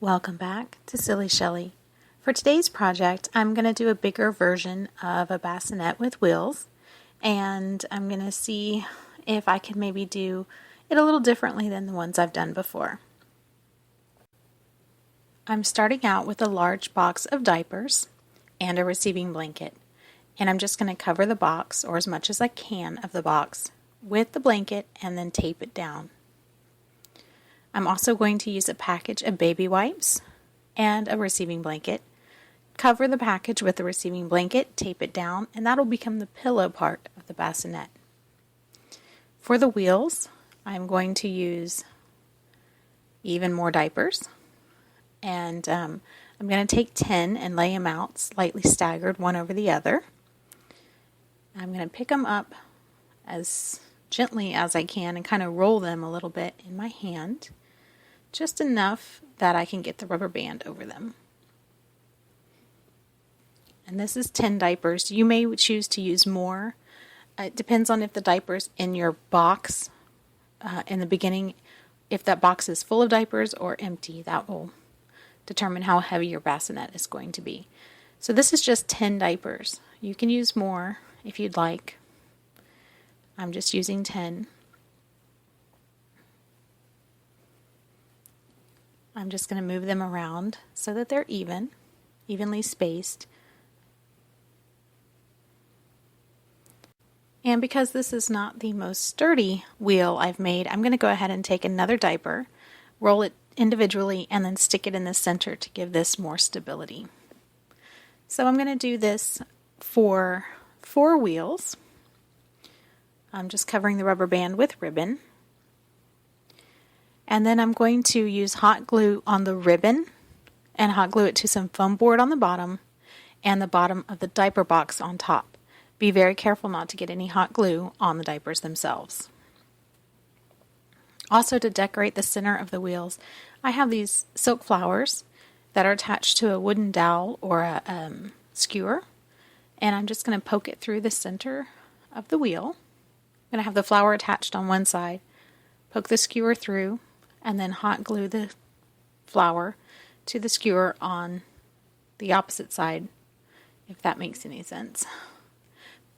Welcome back to Silly Shelly. For today's project, I'm going to do a bigger version of a bassinet with wheels, and I'm going to see if I can maybe do it a little differently than the ones I've done before. I'm starting out with a large box of diapers and a receiving blanket, and I'm just going to cover the box, or as much as I can of the box, with the blanket and then tape it down. I'm also going to use a package of baby wipes and a receiving blanket. Cover the package with the receiving blanket, tape it down, and that'll become the pillow part of the bassinet. For the wheels, I'm going to use even more diapers. And I'm going to take 10 and lay them out slightly staggered one over the other. I'm going to pick them up as gently as I can and kind of roll them a little bit in my hand, just enough that I can get the rubber band over them. And this is 10 diapers. You may choose to use more. It depends on if the diapers in your box in the beginning, if that box is full of diapers or empty. That will determine how heavy your bassinet is going to be. So this is just 10 diapers. You can use more if you'd like. I'm just using 10. I'm just going to move them around so that they're evenly spaced. And because this is not the most sturdy wheel I've made, I'm going to go ahead and take another diaper, roll it individually, and then stick it in the center to give this more stability. So I'm going to do this for 4 wheels. I'm just covering the rubber band with ribbon. And then I'm going to use hot glue on the ribbon and hot glue it to some foam board on the bottom and the bottom of the diaper box on top. Be very careful not to get any hot glue on the diapers themselves. Also, to decorate the center of the wheels, I have these silk flowers that are attached to a wooden dowel or a skewer, and I'm just going to poke it through the center of the wheel. I'm going to have the flower attached on one side, poke the skewer through, and then hot glue the flower to the skewer on the opposite side, if that makes any sense.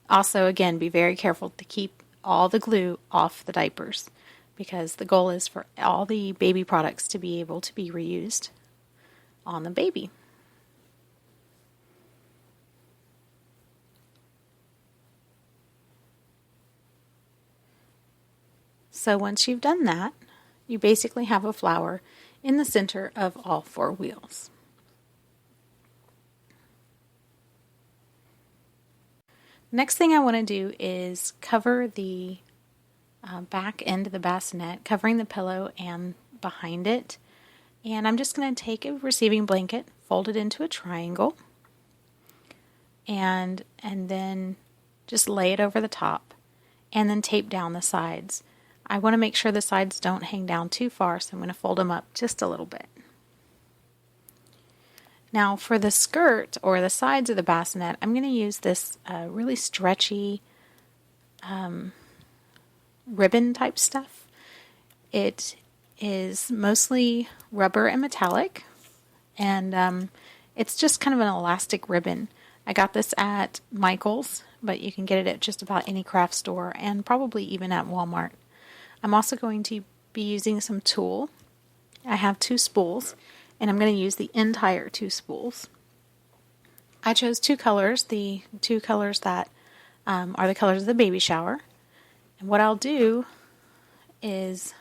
Also, again, be very careful to keep all the glue off the diapers, because the goal is for all the baby products to be able to be reused on the baby. So once you've done that, you basically have a flower in the center of all 4 wheels. Next thing I want to do is cover the back end of the bassinet, covering the pillow and behind it. And I'm just going to take a receiving blanket, fold it into a triangle, and then just lay it over the top, and then tape down the sides. I want to make sure the sides don't hang down too far, so I'm going to fold them up just a little bit. Now for the skirt or the sides of the bassinet, I'm going to use this really stretchy ribbon type stuff. It is mostly rubber and metallic, and it's just kind of an elastic ribbon. I got this at Michael's, but you can get it at just about any craft store and probably even at Walmart. I'm also going to be using some Tulle. I have 2 spools, and I'm going to use the entire 2 spools. I chose 2 colors, the 2 colors that are the colors of the baby shower. And what I'll do is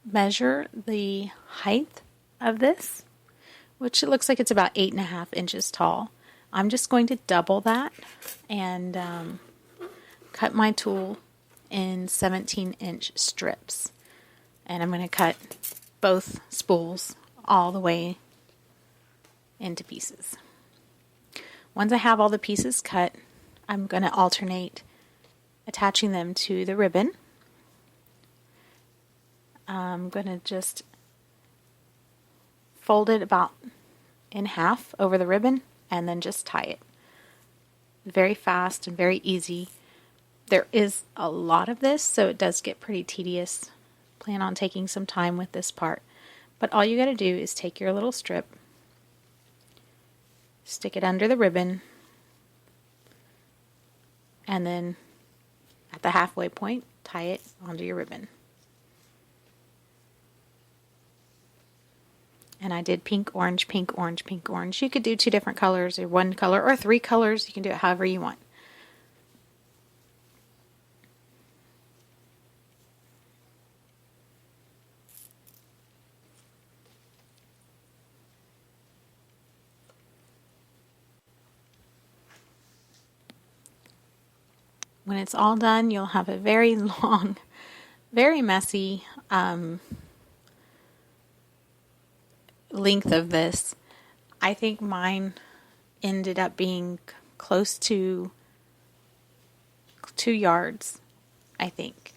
measure the height of this, which it looks like it's about 8.5 inches tall. I'm just going to double that and cut my tool in 17-inch strips. And I'm going to cut both spools all the way into pieces. Once I have all the pieces cut, I'm going to alternate attaching them to the ribbon. I'm going to just fold it about in half over the ribbon and then just tie it. Very fast and very easy. There is a lot of this, so it does get pretty tedious. Plan on taking some time with this part, But all you got to do is take your little strip, stick it under the ribbon, and then at the halfway point, tie it onto your ribbon. And I did pink, orange, pink, orange, pink, orange. You could do 2 different colors or 1 color or 3 colors. You can do it however you want. When it's all done, you'll have a very long, very messy length of this. I think mine ended up being close to 2 yards, I think.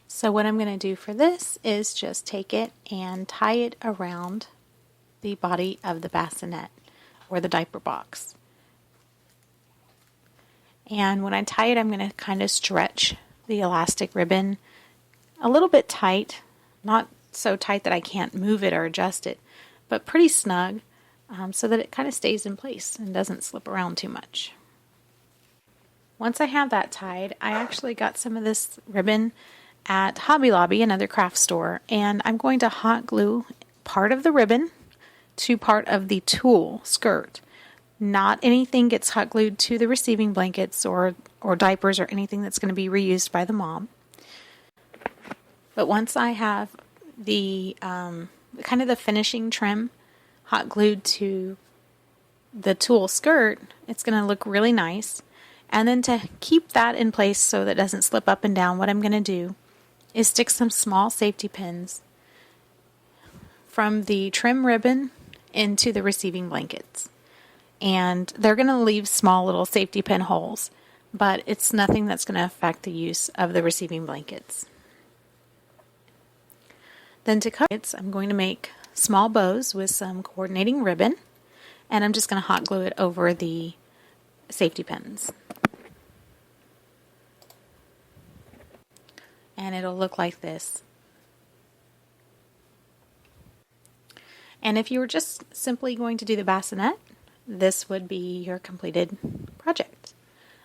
So what I'm going to do for this is just take it and tie it around the body of the bassinet or the diaper box. And when I tie it, I'm going to kind of stretch the elastic ribbon a little bit tight, not so tight that I can't move it or adjust it, but pretty snug, so that it kind of stays in place and doesn't slip around too much. Once I have that tied, I actually got some of this ribbon at Hobby Lobby, another craft store, and I'm going to hot glue part of the ribbon to part of the tulle skirt. Not anything gets hot glued to the receiving blankets or diapers or anything that's going to be reused by the mom. But once I have the kind of the finishing trim hot glued to the tulle skirt, it's going to look really nice. And then to keep that in place so that it doesn't slip up and down, what I'm going to do is stick some small safety pins from the trim ribbon into the receiving blankets. And they're going to leave small little safety pin holes, but it's nothing that's going to affect the use of the receiving blankets. Then to cover it, I'm going to make small bows with some coordinating ribbon, and I'm just going to hot glue it over the safety pins. And it'll look like this. And if you were just simply going to do the bassinet, this would be your completed project.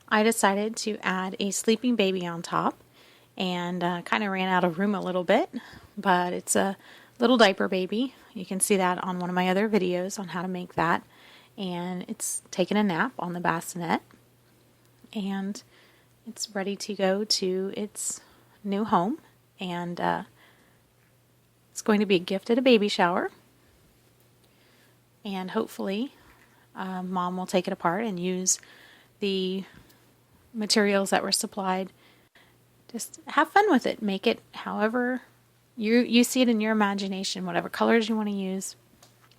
I decided to add a sleeping baby on top and kind of ran out of room a little bit, but it's a little diaper baby. You can see that on one of my other videos on how to make that. And it's taken a nap on the bassinet, and it's ready to go to its new home, and it's going to be a gift at a baby shower. And hopefully mom will take it apart and use the materials that were supplied. Just have fun with it. Make it however you see it in your imagination, whatever colors you want to use,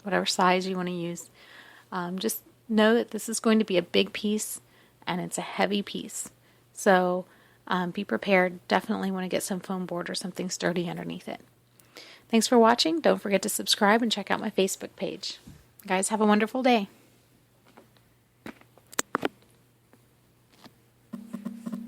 whatever size you want to use. Just know that this is going to be a big piece, and it's a heavy piece. So be prepared. Definitely want to get some foam board or something sturdy underneath it. Thanks for watching. Don't forget to subscribe and check out my Facebook page. Guys, have a wonderful day.